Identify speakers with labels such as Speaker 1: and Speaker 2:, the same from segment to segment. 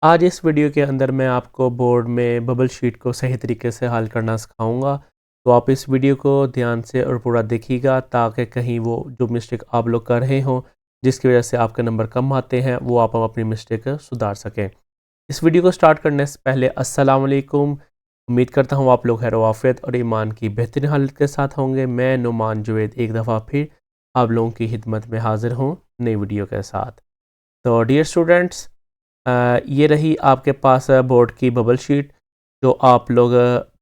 Speaker 1: आज इस वीडियो के अंदर मैं आपको बोर्ड में बबल शीट को सही तरीके से हल करना सिखाऊंगा। तो आप इस वीडियो को ध्यान से और पूरा देखिएगा ताकि कहीं वो जो मिस्टेक आप लोग कर रहे हो जिसकी वजह से आपके नंबर कम आते हैं वो आप अपनी मिस्टेक सुधार सकें। इस वीडियो को स्टार्ट करने से पहले अस्सलाम वालेकुम। उम्मीद करता हूँ आप लोग खैर वाफियत और ईमान की बेहतरीन हालत के साथ होंगे। मैं नुमान जुवैद एक दफ़ा फिर आप लोगों की खिदमत में हाजिर हूँ नई वीडियो के साथ। तो डियर स्टूडेंट्स, ये रही आपके पास बोर्ड की बबल शीट जो आप लोग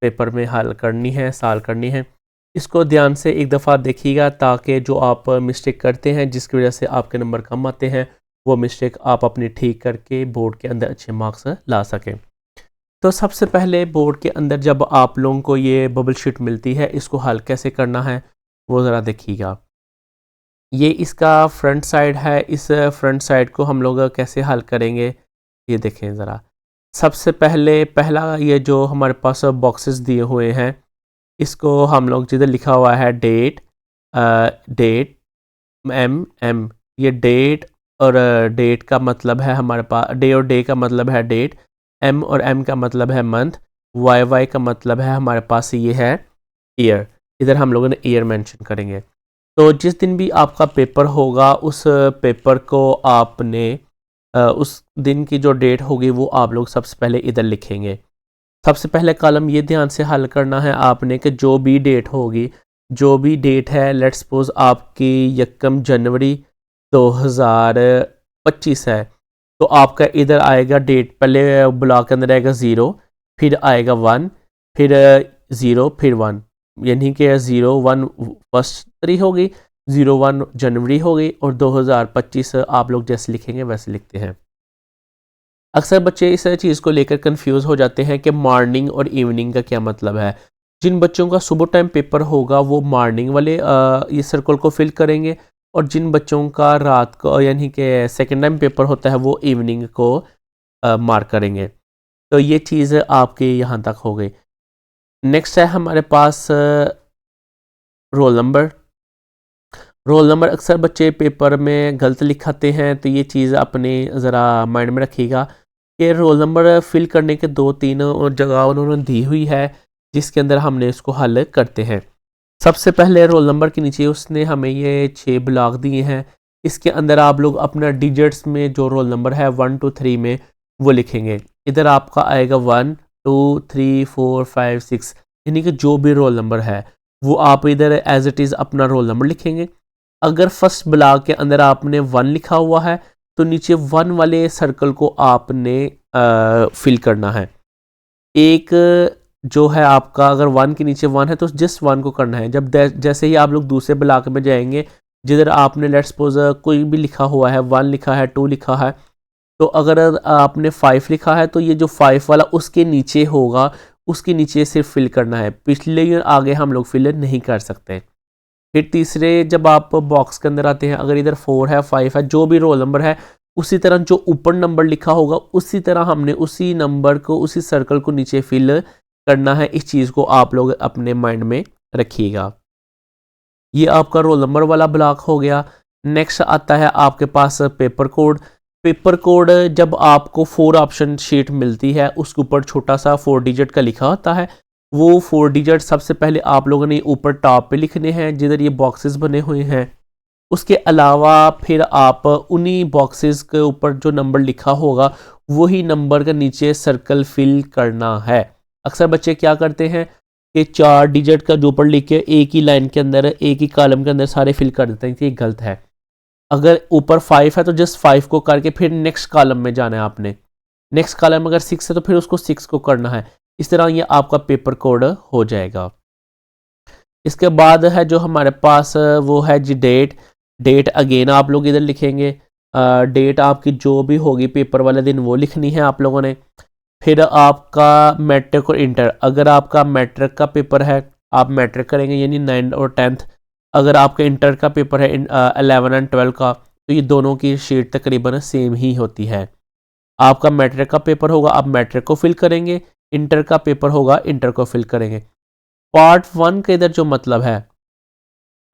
Speaker 1: पेपर में हल करनी है, सॉल्व करनी है। इसको ध्यान से एक दफ़ा देखिएगा ताकि जो आप मिस्टेक करते हैं जिसकी वजह से आपके नंबर कम आते हैं वो मिस्टेक आप अपनी ठीक करके बोर्ड के अंदर अच्छे मार्क्स ला सकें। तो सबसे पहले बोर्ड के अंदर जब आप लोगों को ये बबल शीट मिलती है इसको हल कैसे करना है वो ज़रा देखिएगा। ये इसका फ्रंट साइड है। इस फ्रंट साइड को हम लोग कैसे हल करेंगे ये देखें ज़रा। सबसे पहले पहला ये जो हमारे पास बॉक्सेस दिए हुए हैं इसको हम लोग जिधर लिखा हुआ है डेट, डेट एम एम, ये डेट और डेट का मतलब है हमारे पास डे और डे का मतलब है डेट, एम और एम का मतलब है मंथ, वाई वाई का मतलब है हमारे पास ये है ईयर। इधर हम लोगों ने ईयर मेंशन करेंगे। तो जिस दिन भी आपका पेपर होगा उस पेपर को आपने उस दिन की जो डेट होगी वो आप लोग सबसे पहले इधर लिखेंगे। सबसे पहले कॉलम ये ध्यान से हल करना है आपने कि जो भी डेट होगी, जो भी डेट है, लेट्स सपोज आपकी 1 जनवरी 2025 है तो आपका इधर आएगा डेट, पहले ब्लॉक के अंदर आएगा 0, फिर आएगा 1, फिर 0, फिर 1, यानी कि 0 1 फर्स्ट तारीख होगी, 0 1 जनवरी होगी और 2025 आप लोग जैसे लिखेंगे वैसे लिखते हैं। अक्सर बच्चे इस चीज़ को लेकर कंफ्यूज हो जाते हैं कि मॉर्निंग और इवनिंग का क्या मतलब है। जिन बच्चों का सुबह टाइम पेपर होगा वो मॉर्निंग वाले ये सर्कल को फिल करेंगे और जिन बच्चों का रात को यानी कि सेकेंड टाइम पेपर होता है वो इवनिंग को मार्क करेंगे। तो ये चीज़ आपके यहाँ तक हो गई। नेक्स्ट है हमारे पास रोल नंबर। रोल नंबर अक्सर बच्चे पेपर में गलत लिखाते हैं तो ये चीज़ अपने ज़रा माइंड में रखिएगा कि रोल नंबर फिल करने के 2-3 और जगह उन्होंने दी हुई है जिसके अंदर हमने इसको हल करते हैं। सबसे पहले रोल नंबर के नीचे उसने हमें ये 6 ब्लॉक दिए हैं। इसके अंदर आप लोग अपना डिजिट्स में जो रोल नंबर है 1 to 3 में वो लिखेंगे। इधर आपका आएगा 1 2 3 4 5 6, यानी कि जो भी रोल नंबर है वो आप इधर एज इट इज़ अपना रोल नंबर लिखेंगे। अगर फर्स्ट ब्लॉक के अंदर आपने 1 लिखा हुआ है तो नीचे 1 वाले सर्कल को आपने फिल करना है। एक जो है आपका अगर 1 के नीचे 1 है तो जस्ट 1 को करना है। जब जैसे ही आप लोग दूसरे ब्लॉक में जाएंगे जिधर आपने लेट्स सपोज कोई भी लिखा हुआ है, 1 लिखा है, 2 लिखा है, तो अगर आपने 5 लिखा है तो ये जो 5 वाला उसके नीचे होगा, उसके नीचे सिर्फ फिल करना है, पिछले आगे हम लोग फिल नहीं कर सकते। फिर तीसरे जब आप बॉक्स के अंदर आते हैं, अगर इधर 4 है, 5 है, जो भी रोल नंबर है उसी तरह जो ऊपर नंबर लिखा होगा उसी तरह हमने उसी नंबर को उसी सर्कल को नीचे फिल करना है। इस चीज़ को आप लोग अपने माइंड में रखिएगा। ये आपका रोल नंबर वाला ब्लॉक हो गया। नेक्स्ट आता है आपके पास पेपर कोड। पेपर कोड जब आपको 4 ऑप्शन शीट मिलती है उसके ऊपर छोटा सा 4 डिजिट का लिखा होता है। वो 4 डिजिट सबसे पहले आप लोगों ने ऊपर टॉप पे लिखने हैं जिधर ये बॉक्सेस बने हुए हैं। उसके अलावा फिर आप उन्हीं बॉक्सेस के ऊपर जो नंबर लिखा होगा वही नंबर का नीचे सर्कल फिल करना है। अक्सर बच्चे क्या करते हैं कि 4 डिजिट का जो ऊपर लिख के एक ही लाइन के अंदर एक ही कॉलम के अंदर सारे फिल कर देते हैं, ये गलत है। अगर ऊपर 5 है तो जस्ट 5 को करके फिर नेक्स्ट कॉलम में जाना है आपने। नेक्स्ट कॉलम अगर 6 है तो फिर उसको 6 को करना है। इस तरह ये आपका पेपर कोड हो जाएगा। इसके बाद है जो हमारे पास वो है जी डेट। डेट अगेन आप लोग इधर लिखेंगे। डेट आपकी जो भी होगी पेपर वाले दिन वो लिखनी है आप लोगों ने। फिर आपका मैट्रिक और इंटर, अगर आपका मैट्रिक का पेपर है आप मैट्रिक करेंगे यानी 9 और 10th। अगर आपका इंटर का पेपर है 11 एंड 12 का तो ये दोनों की शीट तकरीबन सेम ही होती है। आपका मैट्रिक का पेपर होगा आप मैट्रिक को फिल करेंगे, इंटर का पेपर होगा इंटर को फिल करेंगे। पार्ट 1 का इधर जो मतलब है,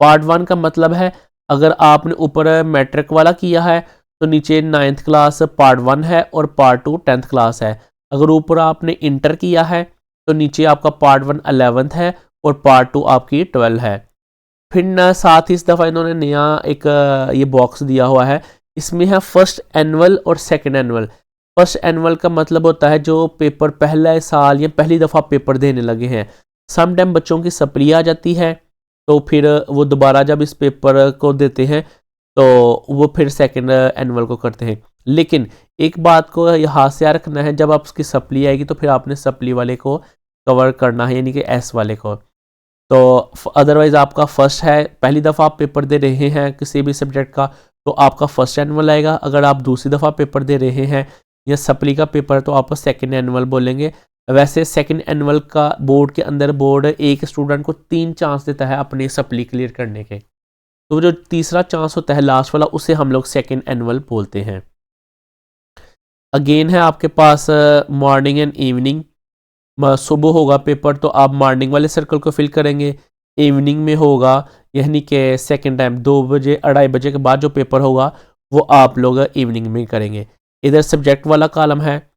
Speaker 1: पार्ट 1 का मतलब है अगर आपने ऊपर मैट्रिक वाला किया है तो नीचे 9th क्लास पार्ट 1 है और पार्ट 2 10th क्लास है। अगर ऊपर आपने इंटर किया है तो नीचे आपका पार्ट 1 11th है और पार्ट 2 आपकी 12 है। फिर न साथ ही इस दफ़ा इन्होंने नया एक ये बॉक्स दिया हुआ है, इसमें है फर्स्ट एनुअल और सेकंड एनुअल। फर्स्ट एनुअल का मतलब होता है जो पेपर पहला साल या पहली दफ़ा पेपर देने लगे हैं। सम टाइम बच्चों की सप्ली आ जाती है तो फिर वो दोबारा जब इस पेपर को देते हैं तो वो फिर सेकंड एनुअल को करते हैं। लेकिन एक बात को यहाँ से याद रखना है, जब आप उसकी सप्ली आएगी तो फिर आपने सप्ली वाले को कवर करना है, यानी कि एस वाले को। तो अदरवाइज़ आपका फर्स्ट है, पहली दफ़ा आप पेपर दे रहे हैं किसी भी सब्जेक्ट का तो आपका फर्स्ट एनुअल आएगा। अगर आप दूसरी दफ़ा पेपर दे रहे हैं या सप्ली का पेपर तो आप सेकंड एनुअल बोलेंगे। वैसे सेकंड एनुअल का बोर्ड के अंदर बोर्ड एक स्टूडेंट को 3 चांस देता है अपनी सप्ली क्लियर करने के, तो जो तीसरा चांस होता है लास्ट वाला उसे हम लोग सेकंड एनुअल बोलते हैं। अगेन है आपके पास मॉर्निंग एंड इवनिंग। सुबह होगा पेपर तो आप मॉर्निंग वाले सर्कल को फिल करेंगे, इवनिंग में होगा यानी कि सेकंड टाइम 2 बजे 2:30 बजे के बाद जो पेपर होगा वो आप लोग इवनिंग में करेंगे। इधर सब्जेक्ट वाला कॉलम है,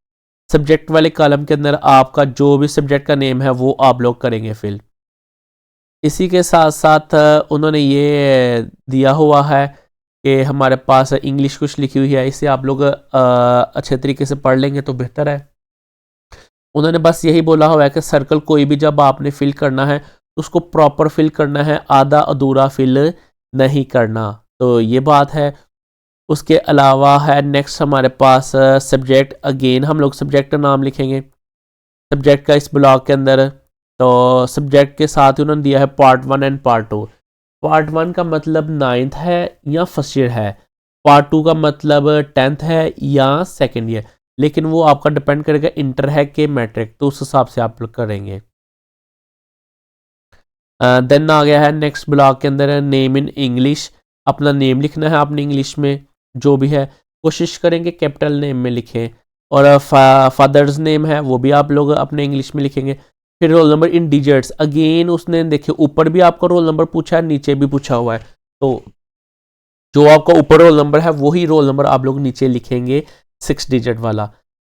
Speaker 1: सब्जेक्ट वाले कॉलम के अंदर आपका जो भी सब्जेक्ट का नेम है वो आप लोग करेंगे फिल। इसी के साथ साथ उन्होंने ये दिया हुआ है कि हमारे पास इंग्लिश कुछ लिखी हुई है, इसे आप लोग अच्छे तरीके से पढ़ लेंगे तो बेहतर है। उन्होंने बस यही बोला हुआ है कि सर्कल कोई भी जब आपने फिल करना है तो उसको प्रॉपर फिल करना है, आधा अधूरा फिल नहीं करना, तो ये बात है। उसके अलावा है नेक्स्ट हमारे पास सब्जेक्ट। अगेन हम लोग सब्जेक्ट का नाम लिखेंगे सब्जेक्ट का इस ब्लॉक के अंदर। तो सब्जेक्ट के साथ ही उन्होंने दिया है पार्ट 1 एंड पार्ट 2। पार्ट 1 का मतलब 9th है या फर्स्ट ईयर है, पार्ट 2 का मतलब 10th है या सेकेंड ईयर, लेकिन वो आपका डिपेंड करेगा इंटर है कि मैट्रिक, तो उस हिसाब से आप लोग करेंगे। देन आ गया है नेक्स्ट ब्लॉक के अंदर नेम इन इंग्लिश। अपना नेम लिखना है आपने इंग्लिश में जो भी है, कोशिश करेंगे कैपिटल नेम में लिखें। और फादर्स नेम है वो भी आप लोग अपने इंग्लिश में लिखेंगे। फिर roll number in digits, again उसने देखिए ऊपर भी आपका रोल नंबर पूछा है, नीचे भी पूछा हुआ है, तो जो आपका ऊपर रोल नंबर है वही रोल नंबर आप लोग नीचे लिखेंगे 6 डिजिट वाला।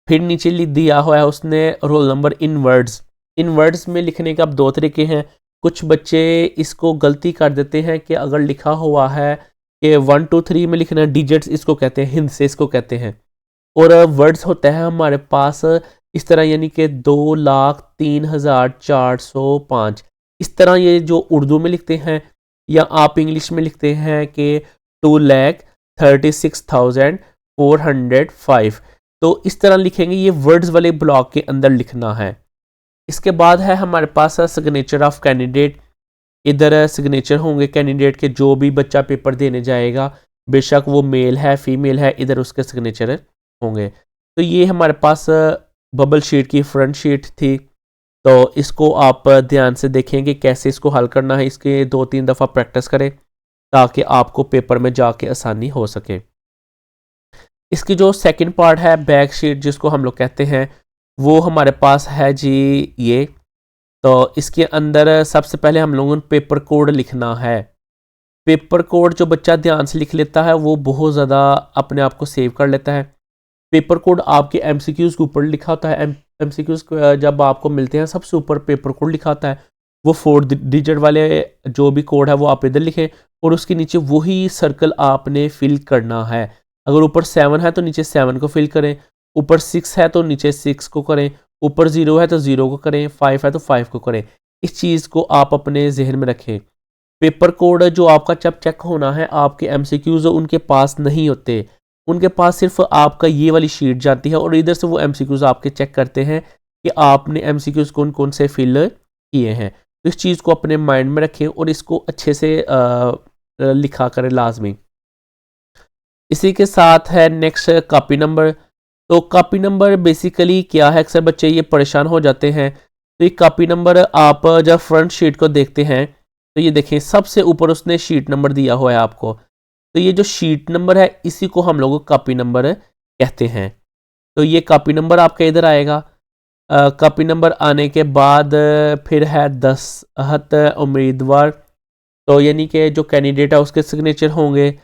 Speaker 1: फिर नीचे लिख दिया हुआ है उसने roll number in words. In words में लिखने का अब 2 तरीके हैं। कुछ बच्चे इसको गलती कर देते हैं कि अगर लिखा हुआ है कि 1 2 3 में लिखना है, डिजिट्स इसको कहते हैं, हिंद से इसको कहते हैं, और वर्ड्स होता है हमारे पास इस तरह, यानी कि 2,03,405 इस तरह ये जो उर्दू में लिखते हैं, या आप इंग्लिश में लिखते हैं कि 2,36,405, तो इस तरह लिखेंगे। ये वर्ड्स वाले ब्लॉक के अंदर लिखना है। इसके बाद है हमारे पास सिग्नेचर ऑफ कैंडिडेट। इधर सिग्नेचर होंगे कैंडिडेट के, जो भी बच्चा पेपर देने जाएगा, बेशक वो मेल है फीमेल है, इधर उसके सिग्नेचर होंगे। तो ये हमारे पास बबल शीट की फ्रंट शीट थी, तो इसको आप ध्यान से देखें कि कैसे इसको हल करना है। इसके 2-3 दफ़ा प्रैक्टिस करें ताकि आपको पेपर में जाके आसानी हो सके। इसकी जो सेकंड पार्ट है बैक शीट जिसको हम लोग कहते हैं, वो हमारे पास है जी ये। तो इसके अंदर सबसे पहले हम लोगों ने पेपर कोड लिखना है। पेपर कोड जो बच्चा ध्यान से लिख लेता है वो बहुत ज़्यादा अपने आप को सेव कर लेता है। पेपर कोड आपके एमसीक्यूज़ के ऊपर लिखा होता है। एमसीक्यूज़ जब आपको मिलते हैं सबसे ऊपर पेपर कोड लिखा होता है, वो 4 डिजिट वाले जो भी कोड है वो आप इधर लिखें और उसके नीचे वही सर्कल आपने फिल करना है। अगर ऊपर 7 है तो नीचे 7 को फिल करें, ऊपर 6 है तो नीचे 6 को करें, ऊपर 0 है तो 0 को करें, 5 है तो 5 को करें। इस चीज़ को आप अपने जहन में रखें। पेपर कोड जो आपका जब चेक होना है, आपके एमसीक्यूज़ उनके पास नहीं होते, उनके पास सिर्फ आपका ये वाली शीट जाती है और इधर से वो एमसीक्यूज़ आपके चेक करते हैं कि आपने एमसीक्यूज़ कौन कौन से फिल किए हैं। तो इस चीज़ को अपने माइंड में रखें और इसको अच्छे से लिखा करें लाजमी। इसी के साथ है नेक्स्ट कॉपी नंबर। तो कॉपी नंबर बेसिकली क्या है, अक्सर बच्चे ये परेशान हो जाते हैं। तो ये कॉपी नंबर आप जब फ्रंट शीट को देखते हैं तो ये देखें सबसे ऊपर उसने शीट नंबर दिया हुआ है आपको, तो ये जो शीट नंबर है इसी को हम लोग कॉपी नंबर कहते हैं। तो ये कॉपी नंबर आपका इधर आएगा। कॉपी नंबर आने के बाद फिर है 10 उम्मीदवार, तो यानी कि जो कैंडिडेट है उसके सिग्नेचर होंगे।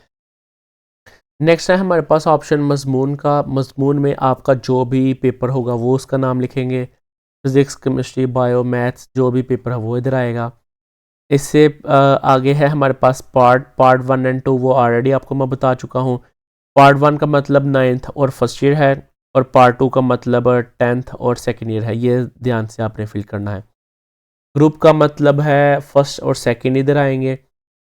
Speaker 1: नेक्स्ट है हमारे पास ऑप्शन मज़मून का। मज़मून में आपका जो भी पेपर होगा वो उसका नाम लिखेंगे। फिज़िक्स, केमिस्ट्री, बायो, मैथ्स जो भी पेपर है वो इधर आएगा। इससे आगे है हमारे पास पार्ट 1 एंड 2, वो ऑलरेडी आपको मैं बता चुका हूँ। पार्ट 1 का मतलब 9th और फर्स्ट ईयर है, और पार्ट 2 का मतलब 10th और सेकेंड ईयर है। ये ध्यान से आपने फिल करना है। ग्रुप का मतलब है फर्स्ट और सेकेंड इधर आएंगे।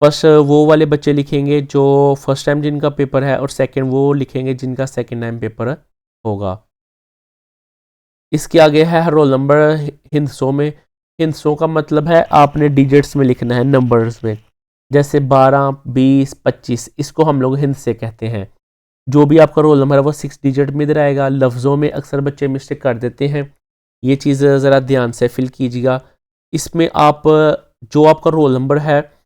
Speaker 1: फर्स्ट वो वाले बच्चे लिखेंगे जो फर्स्ट टाइम जिनका पेपर है, और सेकेंड वो लिखेंगे जिनका सेकेंड टाइम पेपर होगा। इसके आगे है रोल नंबर हिंदसों में। हिंदसों का मतलब है आपने डिजिट्स में लिखना है, नंबर्स में। जैसे 12, 20, 25, इसको हम लोग हिंद से कहते हैं। जो भी आपका रोल नंबर है वो 6 डिजिट में इधर आएगा। लफ्ज़ों में अक्सर बच्चे मिस्टेक कर देते हैं, ये चीज़ ज़रा ध्यान से फिल कीजिएगा। इसमें आप जो आपका रोल नंबर है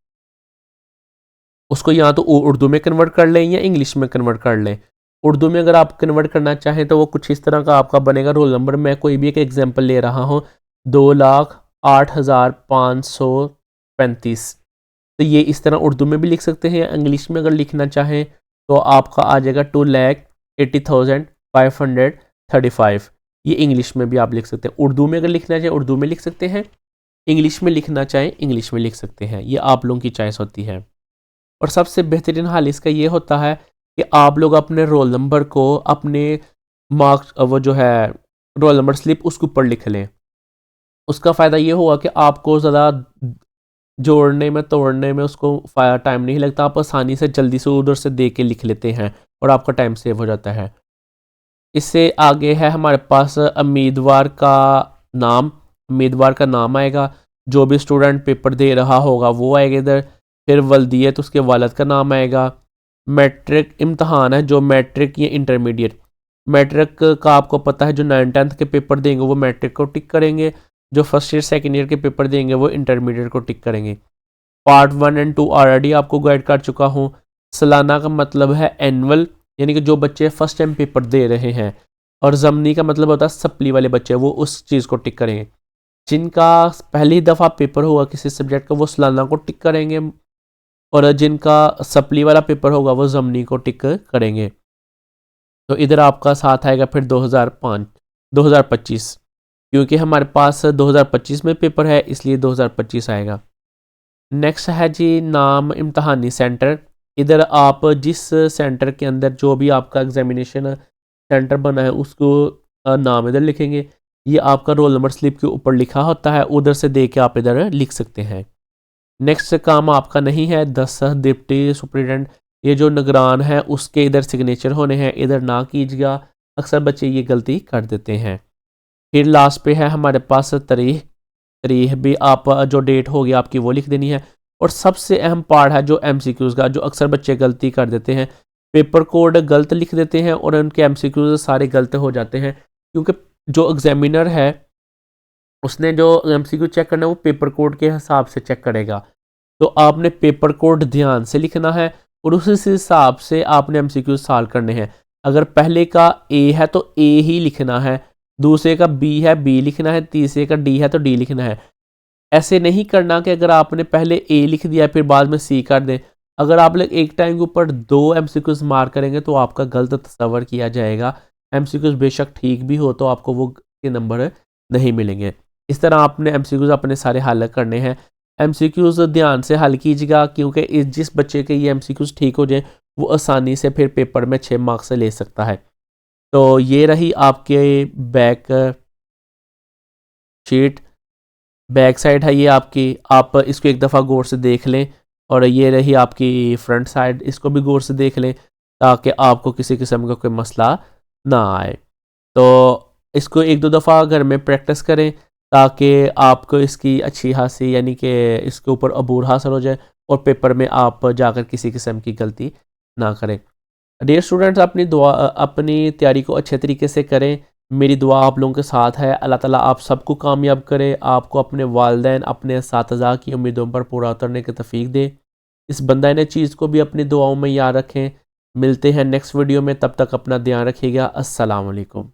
Speaker 1: उसको या तो उर्दू में कन्वर्ट कर लें या इंग्लिश में कन्वर्ट कर लें। उर्दू में अगर आप कन्वर्ट करना चाहें तो वो कुछ इस तरह का आपका बनेगा रोल नंबर। मैं कोई भी एक एग्जांपल ले रहा हूँ, 2,08,535। तो ये इस तरह उर्दू में भी लिख सकते हैं। इंग्लिश में अगर लिखना चाहें तो आपका आ जाएगा 2,80,535। ये इंग्लिश में भी आप लिख सकते हैं। उर्दू में अगर लिखना चाहें उर्दू में लिख सकते हैं, इंग्लिश में लिखना चाहें इंग्लिश में लिख सकते हैं। ये आप लोगों की चॉइस होती है। और सबसे बेहतरीन हाल इसका ये होता है कि आप लोग अपने रोल नंबर को अपने मार्क्स, वो जो है रोल नंबर स्लिप, उसके ऊपर लिख लें। उसका फ़ायदा ये हुआ कि आपको ज़्यादा जोड़ने में तोड़ने में उसको टाइम नहीं लगता। आप आसानी से जल्दी से उधर से दे के लिख लेते हैं और आपका टाइम सेव हो जाता है। इससे आगे है हमारे पास उम्मीदवार का नाम। उम्मीदवार का नाम आएगा, जो भी स्टूडेंट पेपर दे रहा होगा वो आएगा इधर। फिर वल्दियत, उसके वालद का नाम आएगा। मैट्रिक इम्तहान है, जो मैट्रिक या इंटरमीडिएट। मैट्रिक का आपको पता है, जो 9th-10th के पेपर देंगे वो मैट्रिक को टिक करेंगे, जो फर्स्ट ईयर सेकेंड ईयर के पेपर देंगे वो इंटरमीडिएट को टिक करेंगे। पार्ट 1 एंड 2 ऑलरेडी आपको गाइड कर चुका हूँ। सालाना का मतलब है एनुअल, यानी कि जो बच्चे फर्स्ट टाइम पेपर दे रहे हैं। और ज़मनी का मतलब होता है सप्ली वाले बच्चे, वो उस चीज़ को टिक करेंगे। जिनका पहली दफ़ा पेपर होगा किसी सब्जेक्ट का वो सालाना को टिक करेंगे, और जिनका सप्ली वाला पेपर होगा वो ज़मनी को टिक करेंगे। तो इधर आपका साथ आएगा फिर 2025, क्योंकि हमारे पास 2025 में पेपर है इसलिए 2025 आएगा। नेक्स्ट है जी नाम इम्तहानी सेंटर। इधर आप जिस सेंटर के अंदर जो भी आपका एग्जामिनेशन सेंटर बना है उसको नाम इधर लिखेंगे। ये आपका रोल नंबर स्लिप के ऊपर लिखा होता है, उधर से दे के आप इधर लिख सकते हैं। नेक्स्ट काम आपका नहीं है 10 डिप्टी सुपरिटेंडेंट, ये जो निगरान है उसके इधर सिग्नेचर होने हैं, इधर ना कीजिएगा। अक्सर बच्चे ये गलती कर देते हैं। फिर लास्ट पे है हमारे पास तारीख। तारीख भी आप जो डेट होगी आपकी वो लिख देनी है। और सबसे अहम पार्ट है जो एमसीक्यूज़ का, जो अक्सर बच्चे गलती कर देते हैं। पेपर कोड गलत लिख देते हैं और उनके एमसीक्यूज़ सारे गलत हो जाते हैं, क्योंकि जो एग्जामिनर है उसने जो एमसीक्यू चेक करना है वो पेपर कोड के हिसाब से चेक करेगा। तो आपने पेपर कोड ध्यान से लिखना है और उसी हिसाब से आपने एमसीक्यू सॉल्व करने हैं। अगर पहले का ए है तो ए ही लिखना है, दूसरे का बी है बी लिखना है, तीसरे का डी है तो डी लिखना है। ऐसे नहीं करना कि अगर आपने पहले ए लिख दिया फिर बाद में सी कर दें। अगर आप लोग एक टाइम के ऊपर 2 एमसीक्यूज मार्क करेंगे तो आपका गलत तस्वर किया जाएगा। एमसीक्यूज बेशक ठीक भी हो तो आपको वो के नंबर नहीं मिलेंगे। इस तरह आपने एमसीक्यूज अपने सारे हल करने हैं। एमसीक्यूज ध्यान से हल कीजिएगा, क्योंकि जिस बच्चे के ये एमसीक्यूज ठीक हो जाए वो आसानी से फिर पेपर में 6 मार्क्स से ले सकता है। तो ये रही आपके बैक शीट, बैक साइड है ये आपकी। आप इसको एक दफ़ा गौर से देख लें। और ये रही आपकी फ्रंट साइड, इसको भी गौर से देख लें ताकि आपको किसी किस्म का कोई मसला ना आए। तो इसको एक दो दफ़ा घर में प्रैक्टिस करें ताकि आपको इसकी अच्छी खासी, यानी कि इसके ऊपर अबूर हासिल हो जाए और पेपर में आप जाकर किसी किस्म की गलती ना करें। डियर स्टूडेंट्स, अपनी तैयारी को अच्छे तरीके से करें। मेरी दुआ आप लोगों के साथ है। अल्लाह ताला आप सबको कामयाब करे, आपको अपने वालिदैन अपने असातिज़ा की उम्मीदों पर पूरा उतरने की तौफीक दे। इस बंदा ने चीज़ को भी अपनी दुआओं में याद रखें। मिलते हैं नेक्स्ट वीडियो में, तब तक अपना ध्यान रखिएगा। अस्सलाम वालेकुम।